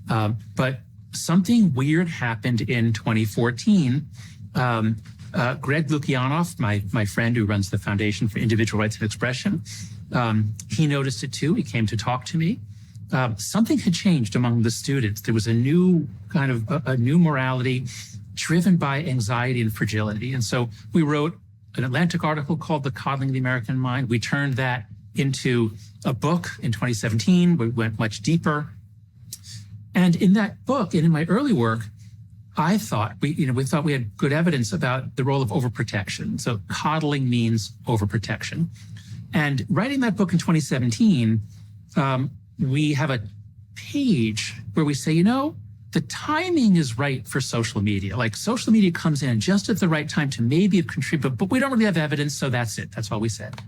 But something weird happened in 2014. Greg Lukianoff, my friend who runs the Foundation for Individual Rights and Expression, he noticed it too. He came to talk to me. Something had changed among the students. There was a new kind of a new morality driven by anxiety and fragility. And so we wrote an Atlantic article called The Coddling of the American Mind. We turned that into a book in 2017. We went much deeper. And in that book and in my early work, I thought we thought we had good evidence about the role of overprotection. So coddling means overprotection. And writing that book in 2017, we have a page where we say, the timing is right for social media. Like social media comes in just at the right time to maybe contribute, but we don't really have evidence, so that's it. That's all we said.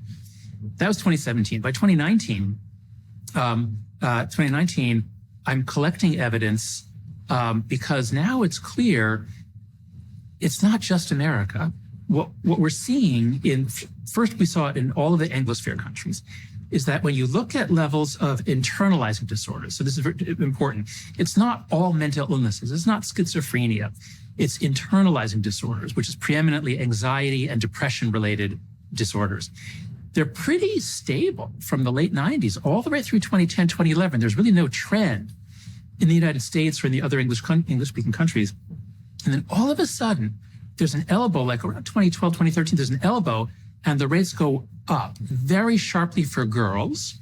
That was 2017. By 2019, I'm collecting evidence because now it's clear it's not just America. What we're seeing first we saw it in all of the Anglosphere countries, is that when you look at levels of internalizing disorders, so this is very important, it's not all mental illnesses, it's not schizophrenia, it's internalizing disorders, which is preeminently anxiety and depression-related disorders. They're pretty stable from the late 90s all the way through 2010, 2011. There's really no trend in the United States or in the other English-speaking countries. And then all of a sudden, there's an elbow, like around 2012, 2013, there's an elbow, and the rates go up very sharply for girls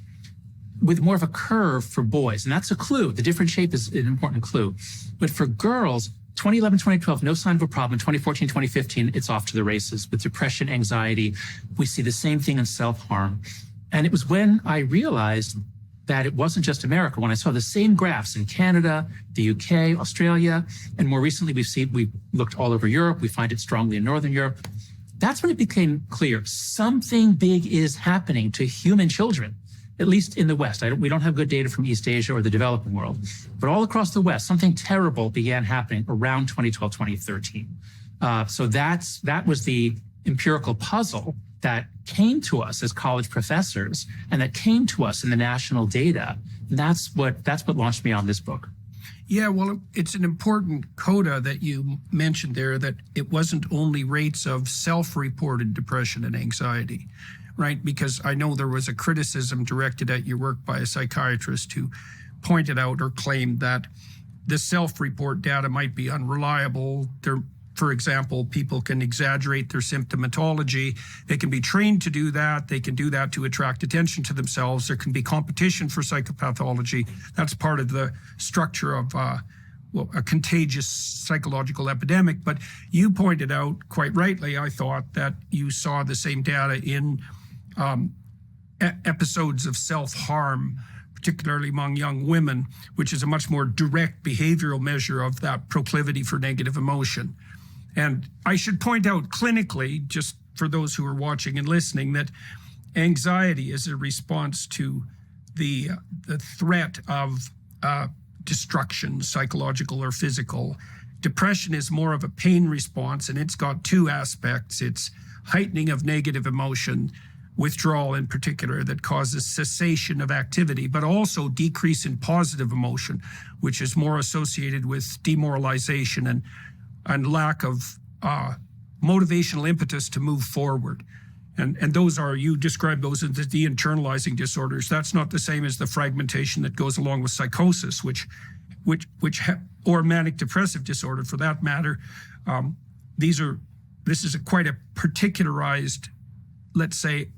with more of a curve for boys. And that's a clue. The different shape is an important clue. But for girls, 2011, 2012, no sign of a problem. 2014, 2015, it's off to the races. With depression, anxiety, we see the same thing in self-harm. And it was when I realized that it wasn't just America. When I saw the same graphs in Canada, the UK, Australia, and more recently we looked all over Europe. We find it strongly in Northern Europe. That's when it became clear something big is happening to human children, at least in the West. We don't have good data from East Asia or the developing world, but all across the West, something terrible began happening around 2012, 2013. So that was the empirical puzzle that came to us as college professors and that came to us in the national data. And that's what launched me on this book. Yeah, well, it's an important coda that you mentioned there, that it wasn't only rates of self-reported depression and anxiety, right? Because I know there was a criticism directed at your work by a psychiatrist who pointed out or claimed that the self-report data might be unreliable. For example, people can exaggerate their symptomatology. They can be trained to do that. They can do that to attract attention to themselves. There can be competition for psychopathology. That's part of the structure of a contagious psychological epidemic. But you pointed out quite rightly, I thought, that you saw the same data in episodes of self-harm, particularly among young women, which is a much more direct behavioral measure of that proclivity for negative emotion. And I should point out clinically, just for those who are watching and listening, that anxiety is a response to the threat of destruction, psychological or physical. Depression is more of a pain response, and it's got two aspects. It's heightening of negative emotion, withdrawal in particular, that causes cessation of activity, but also decrease in positive emotion, which is more associated with demoralization and lack of motivational impetus to move forward. And those are, you describe those as the internalizing disorders. That's not the same as the fragmentation that goes along with psychosis, or manic depressive disorder for that matter. This is quite a particularized, let's say,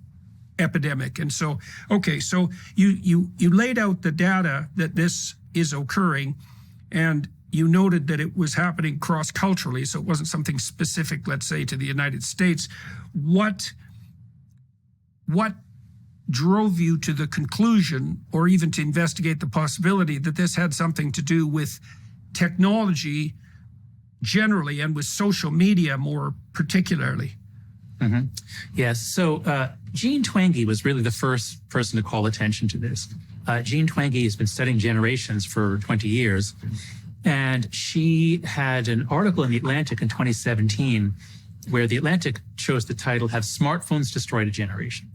epidemic. And so, okay, so you laid out the data that this is occurring, and you noted that it was happening cross-culturally, so it wasn't something specific, let's say, to the United States. What drove you to the conclusion, or even to investigate the possibility, that this had something to do with technology generally and with social media more particularly? Mm-hmm. Yes. So Jean Twenge was really the first person to call attention to this. Jean Twenge has been studying generations for 20 years. And she had an article in The Atlantic in 2017 where The Atlantic chose the title, "Have Smartphones Destroyed a Generation?"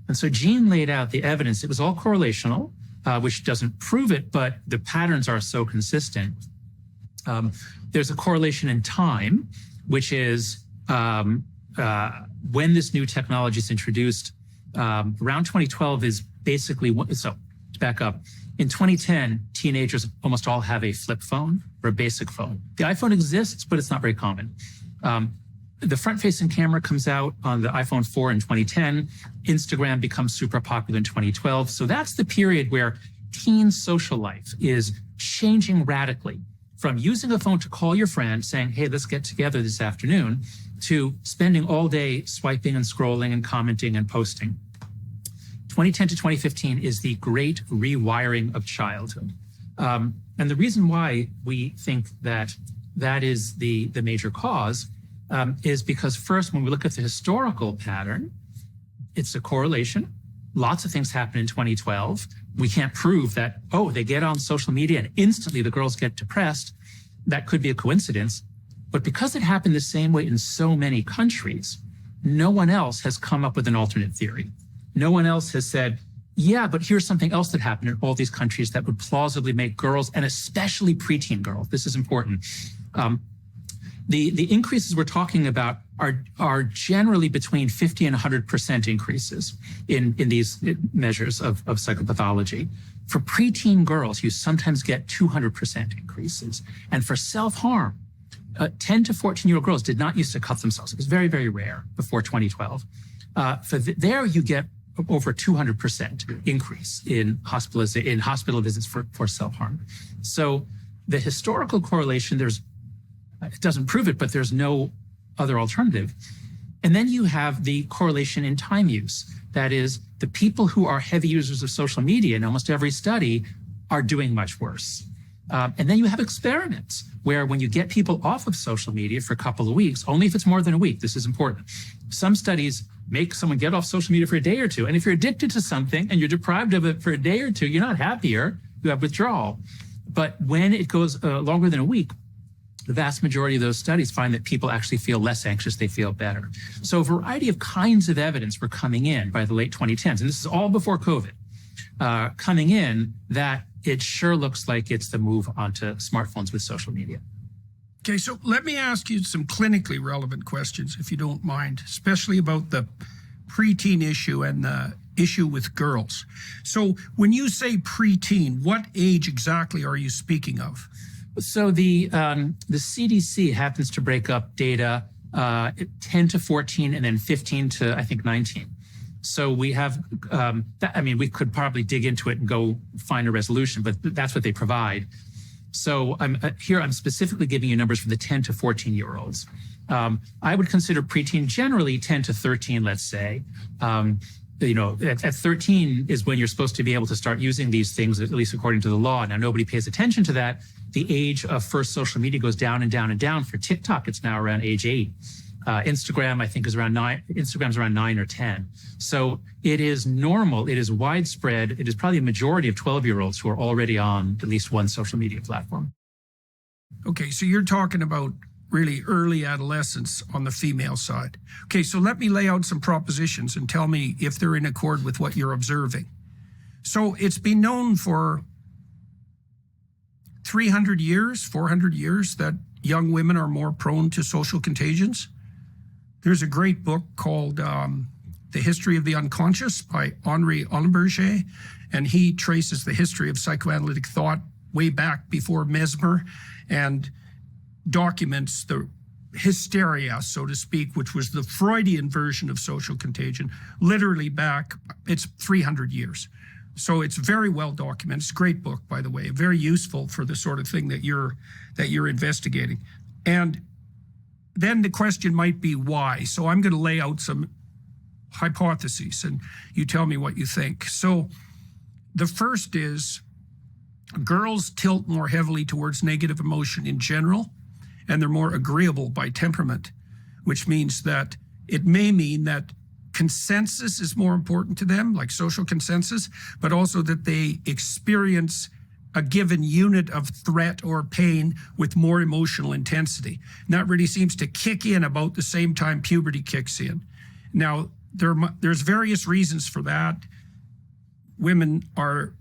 And so Jean laid out the evidence. It was all correlational, which doesn't prove it, but the patterns are so consistent. There's a correlation in time, which is when this new technology is introduced, around 2012 is basically, so to back up, in 2010, teenagers almost all have a flip phone or a basic phone. The iPhone exists, but it's not very common. The front-facing camera comes out on the iPhone 4 in 2010. Instagram becomes super popular in 2012. So that's the period where teen social life is changing radically from using a phone to call your friend saying, hey, let's get together this afternoon, to spending all day swiping and scrolling and commenting and posting. 2010 to 2015 is the great rewiring of childhood. And the reason why we think that that is the major cause is because first, when we look at the historical pattern, it's a correlation. Lots of things happen in 2012. We can't prove that, oh, they get on social media and instantly the girls get depressed. That could be a coincidence. But because it happened the same way in so many countries, no one else has come up with an alternate theory. No one else has said, yeah, but here's something else that happened in all these countries that would plausibly make girls, and especially preteen girls, this is important. The increases we're talking about are generally between 50 and 100% increases in these measures of psychopathology. For preteen girls, you sometimes get 200% increases. And for self-harm, 10 to 14-year-old girls did not used to cut themselves. It was very, very rare before 2012. There you get over 200% increase in hospital visits for self-harm. So the historical correlation, it doesn't prove it, but there's no other alternative. And then you have the correlation in time use. That is, the people who are heavy users of social media in almost every study are doing much worse. And then you have experiments where when you get people off of social media for a couple of weeks, only if it's more than a week, this is important. Some studies make someone get off social media for a day or two. And if you're addicted to something and you're deprived of it for a day or two, you're not happier, you have withdrawal. But when it goes longer than a week, the vast majority of those studies find that people actually feel less anxious, they feel better. So a variety of kinds of evidence were coming in by the late 2010s, and this is all before COVID, coming in that it sure looks like it's the move onto smartphones with social media. Okay, so let me ask you some clinically relevant questions, if you don't mind, especially about the preteen issue and the issue with girls. So when you say preteen, what age exactly are you speaking of? So the CDC happens to break up data 10 to 14 and then 15 to, I think, 19. So we have, we could probably dig into it and go find a resolution, but that's what they provide. So I'm specifically giving you numbers for the 10 to 14-year-olds. I would consider preteen generally 10 to 13, let's say. At 13 is when you're supposed to be able to start using these things, at least according to the law. Now, nobody pays attention to that. The age of first social media goes down and down and down. For TikTok, it's now around age 8. Instagram, I think, is around 9. Instagram's around 9 or 10. So it is normal. It is widespread. It is probably a majority of 12-year-olds who are already on at least one social media platform. Okay, so you're talking about really early adolescence on the female side. Okay, so let me lay out some propositions and tell me if they're in accord with what you're observing. So it's been known for 300 years, 400 years that young women are more prone to social contagions. There's a great book called The History of the Unconscious by Henri Ollenberger, and he traces the history of psychoanalytic thought way back before Mesmer and documents the hysteria, so to speak, which was the Freudian version of social contagion, literally back, it's 300 years. So it's very well documented. It's a great book, by the way, very useful for the sort of thing that you're investigating. And then the question might be why. So I'm going to lay out some hypotheses and you tell me what you think. So the first is girls tilt more heavily towards negative emotion in general, and they're more agreeable by temperament, which means that it may mean that consensus is more important to them, like social consensus, but also that they experience a given unit of threat or pain with more emotional intensity. And that really seems to kick in about the same time puberty kicks in. Now, there's various reasons for that. Women are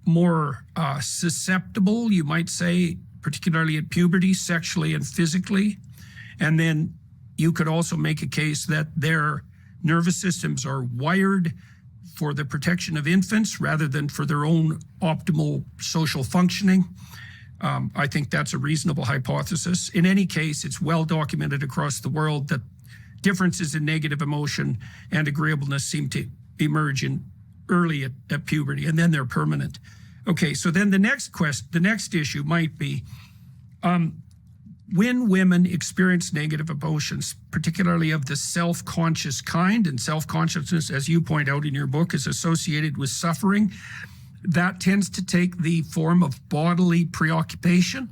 more susceptible, you might say, particularly at puberty, sexually and physically. And then you could also make a case that their nervous systems are wired for the protection of infants rather than for their own optimal social functioning. I think that's a reasonable hypothesis. In any case, it's well documented across the world that differences in negative emotion and agreeableness seem to emerge in early at puberty, and then they're permanent. Okay, so then the next issue might be when women experience negative emotions, particularly of the self-conscious kind, and self-consciousness, as you point out in your book, is associated with suffering, that tends to take the form of bodily preoccupation.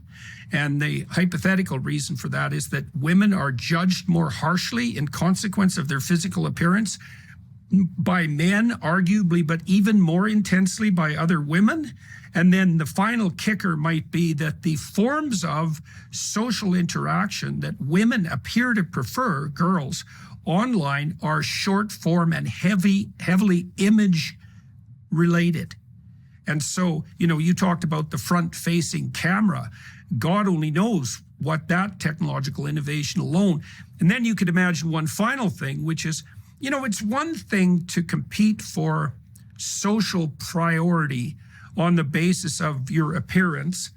And the hypothetical reason for that is that women are judged more harshly in consequence of their physical appearance by men, arguably, but even more intensely by other women. And then the final kicker might be that the forms of social interaction that women appear to prefer, girls, online are short form and heavily image related. And so, you talked about the front-facing camera. God only knows what that technological innovation alone. And then you could imagine one final thing, which is, it's one thing to compete for social priority on the basis of your appearance,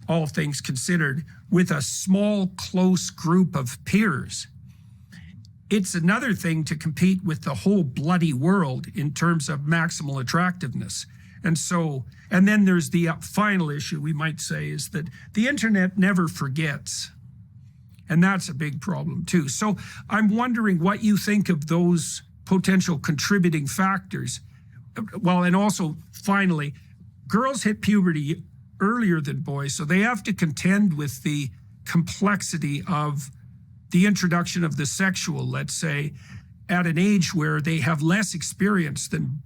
all things considered, with a small, close group of peers. It's another thing to compete with the whole bloody world in terms of maximal attractiveness. And then there's the final issue, we might say, is that the internet never forgets. And that's a big problem too. So I'm wondering what you think of those potential contributing factors. Well, and also finally, girls hit puberty earlier than boys, so they have to contend with the complexity of the introduction of the sexual, let's say, at an age where they have less experience than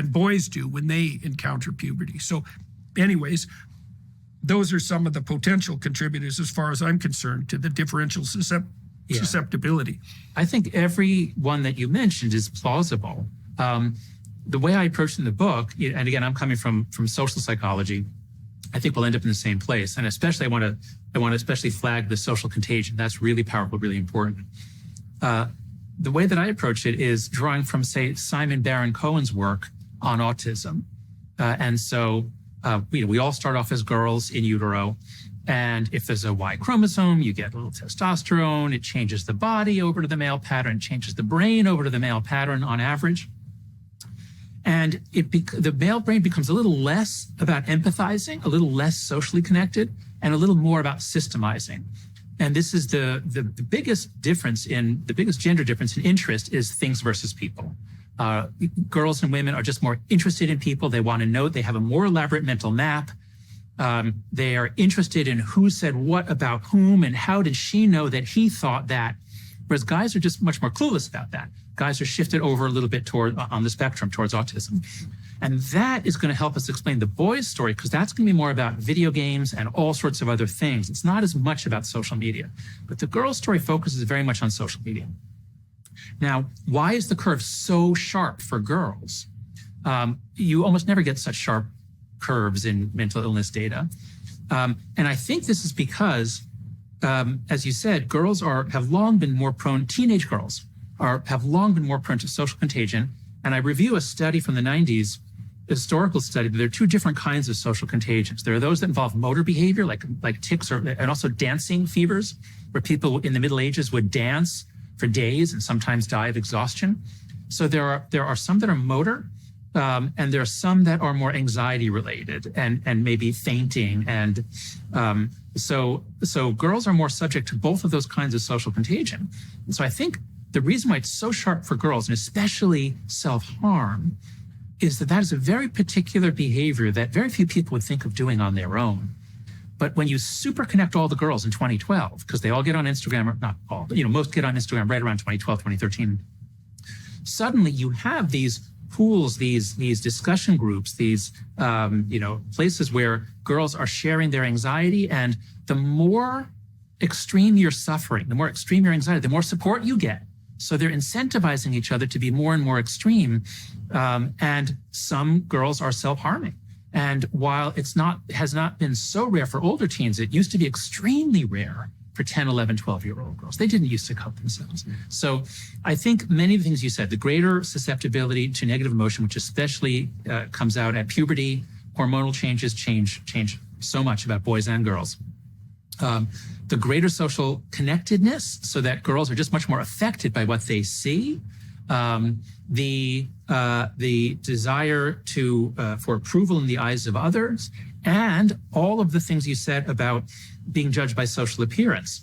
boys do when they encounter puberty. So anyways, those are some of the potential contributors, as far as I'm concerned, to the differential susceptibility. I think every one that you mentioned is plausible. The way I approach in the book, and again, I'm coming from social psychology, I think we'll end up in the same place. And especially, I want to especially flag the social contagion. That's really powerful, really important. The way that I approach it is drawing from, say, Simon Baron-Cohen's work on autism. And so we all start off as girls in utero. And if there's a Y chromosome, you get a little testosterone. It changes the body over to the male pattern, changes the brain over to the male pattern on average. And the male brain becomes a little less about empathizing, a little less socially connected, and a little more about systemizing. And this is the biggest gender difference in interest is things versus people. Girls and women are just more interested in people. They want to know. They have a more elaborate mental map. They are interested in who said what about whom and how did she know that he thought that. Whereas guys are just much more clueless about that. Guys are shifted over a little bit on the spectrum towards autism. And that is going to help us explain the boys' story, because that's going to be more about video games and all sorts of other things. It's not as much about social media. But the girls' story focuses very much on social media. Now, why is the curve so sharp for girls? You almost never get such sharp curves in mental illness data. And I think this is because, as you said, girls have long been more prone, teenage girls have long been more prone to social contagion. And I review a study from the 90s, a historical study, that there are two different kinds of social contagions. There are those that involve motor behavior, like tics, and also dancing fevers, where people in the Middle Ages would dance for days and sometimes die of exhaustion. So there are some that are motor, and there are some that are more anxiety related and maybe fainting. And so girls are more subject to both of those kinds of social contagion. And so I think the reason why it's so sharp for girls, and especially self-harm, is that is a very particular behavior that very few people would think of doing on their own. But when you super connect all the girls in 2012, because they all get on Instagram, or not all, but most get on Instagram right around 2012, 2013, suddenly you have these pools, these discussion groups, these places where girls are sharing their anxiety, and the more extreme your suffering, the more extreme your anxiety, the more support you get. So they're incentivizing each other to be more and more extreme. And some girls are self-harming. And while has not been so rare for older teens, it used to be extremely rare for 10, 11, 12-year-old girls. They didn't used to cut themselves. So I think many of the things you said, the greater susceptibility to negative emotion, which especially comes out at puberty, hormonal changes change so much about boys and girls. The greater social connectedness, so that girls are just much more affected by what they see. The desire for approval in the eyes of others, and all of the things you said about being judged by social appearance.